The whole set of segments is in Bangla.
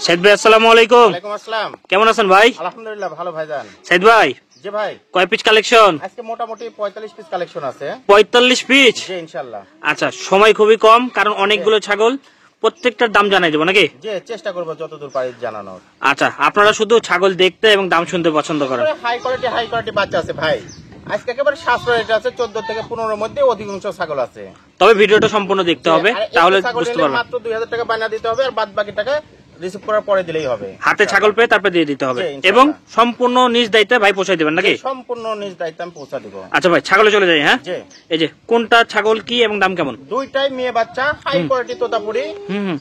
সাইদ ভাই আসসালামু আলাইকুম। ওয়ালাইকুম আসসালাম। কেমন আছেন ভাই? আলহামদুলিল্লাহ ভালো ভাইজান। সাইদ ভাই জি ভাই, কয় পিস কালেকশন? আজকে মোটামুটি 45 পিস কালেকশন আছে। 45 পিস? জি ইনশাআল্লাহ। আচ্ছা, সময় খুবই কম কারণ অনেকগুলো ছাগল, প্রত্যেকটার দাম জানাই দেবো নাকি? জি চেষ্টা করব যতদূর পারি জানানোর। আচ্ছা, আপনারা শুধু ছাগল দেখতে এবং দাম শুনতে পছন্দ করেন। হাই কোয়ালিটি বাচ্চা আছে ভাই। আজকে একেবারে সাশ্রয় রেট আছে, 14 থেকে 15 এর মধ্যে অধিকাংশ ছাগল আছে। তবে ভিডিওটা সম্পূর্ণ দেখতে হবে, তাহলে বুঝতে পারবেন। মাত্র 2000 টাকা বায়না দিতে হবে, আর বাদ বাকি টাকা রিসিভ করার পরে দিলেই হবে। হাতে ছাগল পেয়ে তারপর দিয়ে দিতে হবে এবং সম্পূর্ণ নিজ দায়িত্বে ভাই পৌঁছে দিবেন নাকি? সম্পূর্ণ নিজ দায়িত্বে আমি পৌঁছে দিব। আচ্ছা ভাই, ছাগলে চলে যাই। হ্যাঁ, এই যে কোনটা ছাগল কি এবং দাম কেমন? দুইটাই মেয়ে বাচ্চা, হাই কোয়ালিটি তোতাপুরি,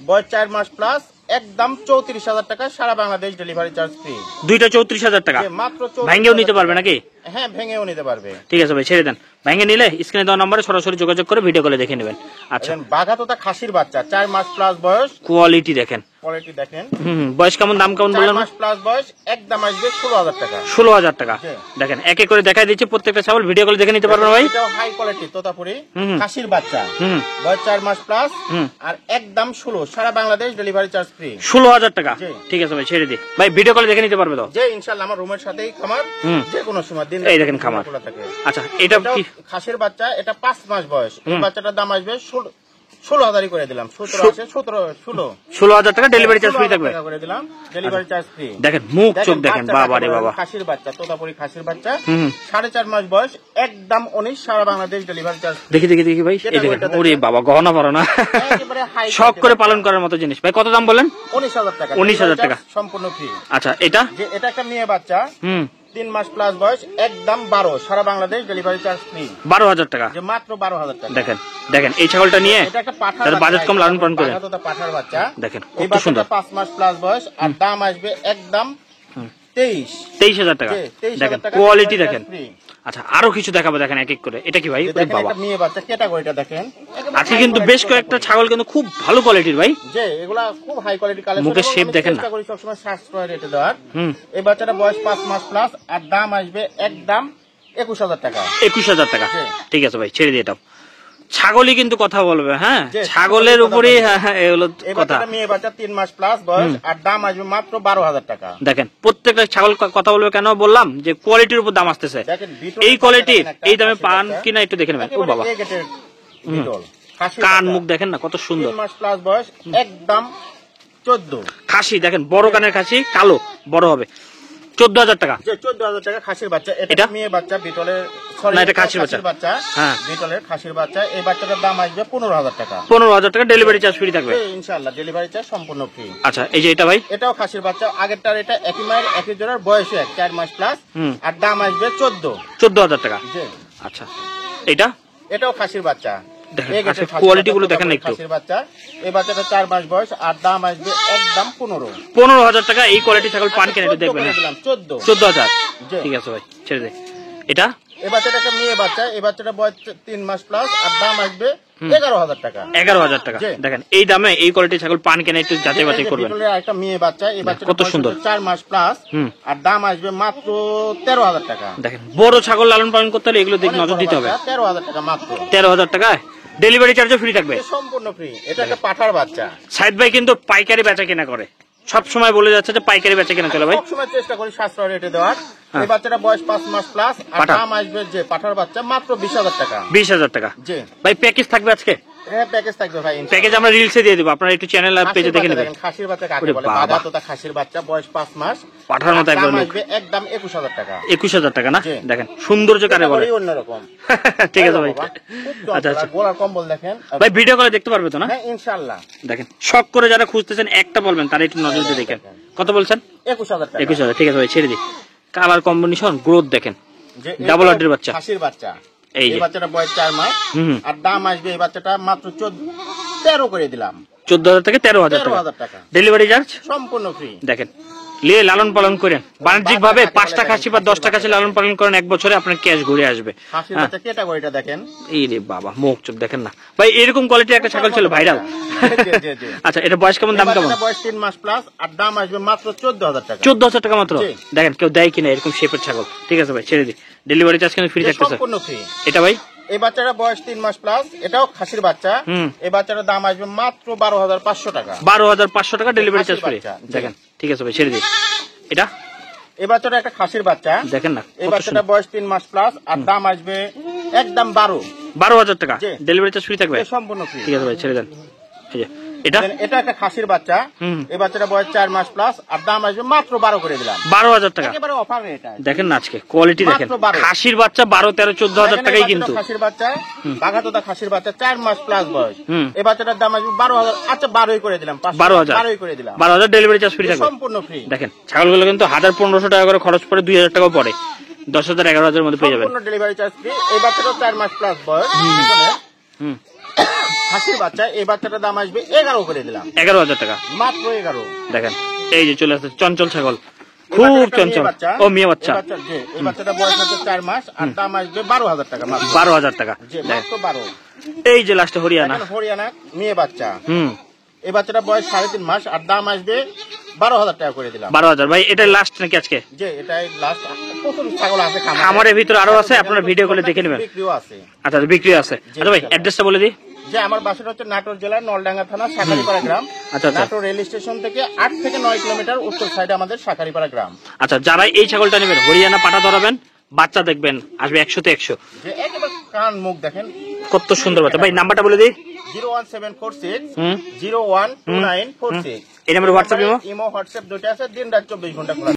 বয়স 4 মাস প্লাস, একদম 34,000 টাকা, সারা বাংলাদেশ ডেলিভারি চার্জ ফ্রি। দুইটা 34,000 টাকা মাত্র। ভাঙ্গেও নিতে পারবে নাকি? হ্যাঁ ভেঙেও নিতে পারবে। ঠিক আছে ভাই, ছেড়ে দেন। ভেঙে নিলে স্ক্রিনে দেওয়া নম্বরে সরাসরি যোগাযোগ করে ভিডিও কলে দেখে নেবেন। আচ্ছা, বাঘা তোতা খাসির বাচ্চা, 4 মাস প্লাস বয়স। কোয়ালিটি দেখেন, কোয়ালিটি দেখেন। বয়স কেমন, দাম কেমন বললেন? 4 মাস প্লাস বয়স, একদম আসবে 16,000 টাকা। 16,000 টাকা। দেখেন, একে করে দেখাই দিচ্ছি, প্রত্যেকটা ছাগল ভিডিও কলে দেখে নিতে পারবেন ভাই। এটাও হাই কোয়ালিটি তোতাপুরি খাসির বাচ্চা, বয়স 4 মাস প্লাস, আর একদম 16, সারা বাংলাদেশ ডেলিভারি চার্জ ফ্রি। 16,000 টাকা। ঠিক আছে ভাই, ছেড়ে দিই ভাই, ভিডিও কলে দেখে নিতে পারবে তো? জি ইনশাআল্লাহ, আমার রুমের সাথেই খামার, যে কোনো সময় দিন এই দেখেন খামার। আচ্ছা, এটা কি খাসির বাচ্চা? এটা 5 মাস বয়স। এই বাচ্চাটার দাম আসবে 16,000 করে দিলাম। 16,000 টাকা ডেলিভারি চার্জ ফ্রি থাকবে করে দিলাম, ডেলিভারি চার্জ ফ্রি। দেখেন মুখ চোখ দেখেন, বাবা রে বাবা। খাসির বাচ্চা, তোতাপুরি খাসির বাচ্চা, 4.5 মাস বয়স, একদম 19, সারা বাংলাদেশ ডেলিভারি চার্জ। দেখি ভাই, এই দেখেন, ওরে বাবা, গহনা পড়ো না, শখ করে পালন করার মতো জিনিস। ভাই কত দাম বলেন? 19,000 টাকা। 19,000 টাকা সম্পূর্ণ ফ্রি। আচ্ছা, এটা একটা মেয়ে বাচ্চা, 3 মাস প্লাস বয়স, একদম 12, সারা বাংলাদেশ ডেলিভারি চার্জ ফ্রি। 12,000 টাকা। মাত্র 12,000 টাকা। দেখেন এই ছাগলটা নিয়ে এটা একটা পাঠার বাজেট কম, লালন পালন করে। পাঠার বাচ্চা দেখেন এই কত সুন্দর। 5 মাস প্লাস বয়স, আর দাম আসবে একদম 23,000 টাকা। দেখেন কোয়ালিটি দেখেন। আচ্ছা, আরো কিছু দেখাবো, দেখেন এক এক করে। এটা কি ভাই? বাবা, মেয়ে বাচ্চা ক্যাটাগরিটা দেখেন। আজকে কিন্তু বেশ কয়েকটা ছাগল কিন্তু খুব ভালো কোয়ালিটির ভাই। যে এগুলা খুব হাই কোয়ালিটি কালেকশন। মুখের শেপ দেখেন না। চেষ্টা করি সবসময় সাশ্রয় রেটে দেওয়ার। এই বাচ্চাটা বয়স 5 মাস প্লাস, আর দাম আসবে একদম 21,000 টাকা। 21,000 টাকা। ঠিক আছে ভাই, ছেড়ে দিয়ে দাও। ছাগলই কিন্তু কথা বলবে। হ্যাঁ, ছাগলের উপরেই এগুলো কথা। মেয়ে বাচ্চা 3 মাস প্লাস বয়স, আর দাম আসবে মাত্র 12,000 টাকা। দেখেন প্রত্যেকটা ছাগল কথা বলবে কেন বললাম, যে কোয়ালিটির উপর দাম আসতেছে। এই কোয়ালিটির এই দামে পান কিনা একটু দেখে নেবেন। ও বাবা, কান মুখ দেখেন না কত সুন্দর। 3 মাস প্লাস বয়স, একদম 14। খাসি দেখেন, বড় কানের খাসি, কালো বড় হবে। 14,000 টাকা। 14,000 টাকা খাসির বাচ্চা। এটা মেয়ে বাচ্চা, বিটলের, সরি না এটা খাসির বাচ্চা। হ্যাঁ, বিটলের খাসির বাচ্চা। এই বাচ্চাটার দাম আসবে 15,000 টাকা। 15,000 টাকা ডেলিভারি চার্জ ফ্রি থাকবে ইনশাআল্লাহ, ডেলিভারি চার্জ সম্পূর্ণ ফ্রি। আচ্ছা, এই যে এটা ভাই, এটাও খাসির বাচ্চা। আগেরটার এটা একই মায়ের একই জোড়ার, বয়স 4 মাস প্লাস, আর দাম আসবে 14,000 টাকা। আচ্ছা, এটাও খাসির বাচ্চা। কোয়ালিটি গুলো দেখেন একটু। খাসির বাচ্চা, এই বাচ্চাটা 4 মাস বয়স, আর দাম আসবে একদম 15,000 টাকা। এই কোয়ালিটি ছাগল পান কেন একটু দেখবেন। 14,000। ঠিক আছে ভাই, ছেড়ে দে। এটা এই বাচ্চাটা একটা মেয়ে বাচ্চা। এই বাচ্চাটা বয়স 3 মাস প্লাস, আর দাম আসবে 11,000 টাকা। 11,000 টাকা। দেখেন এই দামে এই কোয়ালিটি ছাগল পান কেন একটু যাচাই বাছাই করবেন। একটা মেয়ে বাচ্চা, এই বাচ্চাটা কত সুন্দর, 4 মাস প্লাস, আর দাম আসবে মাত্র 13,000 টাকা। দেখেন বড় ছাগল লালন পালন করতে হলে এগুলো দিকে নজর দিতে হবে। 13,000 টাকা মাত্র। 13,000 টাকায় ডেলিভারি চার্জও ফ্রি থাকবে, সম্পূর্ণ ফ্রি। এটা একটা পাঠার বাচ্চা। সাইদ ভাই কিন্তু পাইকারি বেচা কেনা করে, সব সময় বলে যাচ্ছে যে পাইকারি বেচা কেনা চলে ভাই। সব সময় চেষ্টা করি সাশ্রয় রেটে দেওয়ার। এই বাচ্চাটা বয়স 5 মাস প্লাস, আর দাম আসবে যে পাঠার বাচ্চা মাত্র 20,000 টাকা। 20,000 টাকা। জি ভাই, প্যাকেজ থাকবে আজকে? হ্যাঁ, প্যাকেজ থাকবে ভাই। প্যাকেজ আমরা রিলসে দিয়ে দেব, আপনারা একটু চ্যানেল আর পেজে দেখে নেবেন। খাসির বাচ্চা কাকে বলে? বাবা তোতা খাসির বাচ্চা, বয়স 5 মাস, পাঠার মতো একদম আসবে একদম 21,000 টাকা। 21,000 টাকা না? দেখেন সৌন্দর্য কারে বলে, অন্যরকম। ঠিক আছে ভাই। আচ্ছা আচ্ছা, গোলার কম্বল দেখেন ভাই, ভিডিও করে দেখতে পারবে তো না? হ্যাঁ ইনশাআল্লাহ। দেখেন শখ করে যারা খুঁজতেছেন একটা বলবেন, তারা একটু নজর দিয়ে দেখেন। কত বলছেন? 21,000 টাকা। 21,000। ঠিক আছে ভাই, ছেড়ে দিই। কালার কম্বিনেশন, গ্রোথ দেখেন, ডাবল হার্ডের বাচ্চা, খাসির বাচ্চা। এই বাচ্চাটা বয়স 4 মাস, আর দাম আসবে এই বাচ্চাটা মাত্র 13 করে দিলাম। 14,000 থেকে 13,000 টাকা ডেলিভারি চার্জ সম্পূর্ণ ফ্রি। দেখেন লিয়ে লালন পালন করেন বাণিজ্যিক ভাবে, 5টা খাসি বা 10টা খাসি লালন পালন করেন, 1 বছরে আপনার ক্যাশ ঘুরে আসবে। খাসির বাচ্চা ক্যাটাগরিটা দেখেন। এই রে বাবা, মুখ চোখ দেখেন না ভাই, এরকম কোয়ালিটির একটা ছাগল ছিল ভাইরাল। আচ্ছা, এটা বয়স কেমন, দাম কেমন? বয়স 3 মাস প্লাস, আর দাম আসবে মাত্র 14,000 টাকা। 14,000 টাকা মাত্র। দেখেন কেউ দেয় কিনা এরকম শেপের ছাগল। ঠিক আছে ভাই, ছেড়ে দিই। ডেলিভারি চার্জ কিন্তু ফ্রি থাকতেছে, সম্পূর্ণ ফ্রি। এটা ভাই, এই বাচ্চাটা বয়স 3 মাস প্লাস, এটাও খাসির বাচ্চা। এই বাচ্চাটার দাম আসবে মাত্র 12,500 টাকা। 12,500 টাকা ডেলিভারি চার্জ ফ্রি। বাচ্চা, জি। দেখেন ঠিক আছে ভাই, ছেড়ে দিই। এটা এই বাচ্চাটা একটা খাসির বাচ্চা, দেখেন না, এই কত বাচ্চাটা সুন্দর। বয়স 3 মাস প্লাস, আর দাম আসবে একদম 12,000 টাকা জি। ডেলিভারি চার্জ ফ্রি থাকবে। সম্পূর্ণ ফ্রি। ঠিক আছে ভাই, ছেড়ে দেন। এই যে এটা এটা একটা খাসির বাচ্চা, এই বাচ্চাটা বয়স 4 মাস প্লাস, আর দাম আসবে মাত্র 12 করে দিলাম। 12,000 টাকা। একেবারে অফার রেট। দেখেন না আজকে কোয়ালিটি দেখেন, মাত্র 12 খাসির বাচ্চা 12, 13, 14,000 টাকাই কিন্তু। খাসির বাচ্চা, বাঘাতোতা খাসির বাচ্চা 4 মাস প্লাস বয়স, হুম। এই বাচ্চাটার দাম আসবে 12,000। আচ্ছা 12ই করে দিলাম, 12,000 করে দিলাম, 12,000 ডেলিভারি চার্জ ফ্রি থাকবে। সম্পূর্ণ ফ্রি। দেখেন ছাগলগুলো কিন্তু 1,500 টাকা করে খরচ পড়ে 2,000 টাকাও পড়ে, 10,000, 11,000 মধ্যে পেয়ে যাবেন। সম্পূর্ণ ডেলিভারি চার্জ ফ্রি। এই বাচ্চাটা 4 মাস প্লাস বয়স, হুম, খাসির বাচ্চা, এই বাচ্চাটার দাম আসবে 11 করে দিলাম, 11,000 টাকা মাত্র 11। দেখেন এই যে চলে আসছে চঞ্চল ছাগল, এই খুব বাচ্চাটা চঞ্চল। মেয়ে বাচ্চা। ও মেয়ে বাচ্চা, এই বাচ্চাটা বয়স হচ্ছে 4 মাস, আর দাম আসবে 12,000 টাকা মাত্র। 12,000 টাকা। জি, দেখেন মাত্র 12। এই যে লাস্টে হরিয়ানা, দেখেন হরিয়ানা মেয়ে বাচ্চা, হুম, এই বাচ্চাটা বয়স 3.5 মাস, আর দাম আসবে 12,000 টাকা করে দিলাম। 12,000 ভাই। এটা লাস্ট নাকি আজকে? যে এটাই লাস্ট। প্রচুর ছাগল আছে খামারে। খামারের ভিতরে আরো আছে, আপনারা ভিডিও করে দেখে নেবেন। বিক্রিও আছে। আচ্ছা বিক্রি আছে। আচ্ছা ভাই অ্যাড্রেসটা বলে দিই। যে আমার বাসাটা হচ্ছে নাটোর জেলার নলডাঙ্গা থানা শাকারিপাড়া গ্রাম। আচ্ছা, আচ্ছা। নাটোর রেল স্টেশন থেকে 8 থেকে 9 কিলোমিটার উত্তর সাইডে আমাদের শাকারিপাড়া গ্রাম। আচ্ছা যারা এই ছাগলটা নেবেন, হরিয়ানা পাটা ধরাবেন, বাচ্চা দেখবেন, আসবে 100 তে 100। যে একেবারে কান মুখ দেখেন কত সুন্দর বাচ্চা। ভাই নাম্বারটা বলে দিই। 01746 হুম, 012946। এই নাম্বারে হোয়াটসঅ্যাপ ইমো হোয়াটসঅ্যাপ দুটো আছে, দিন রাত 24 ঘন্টা খোলা।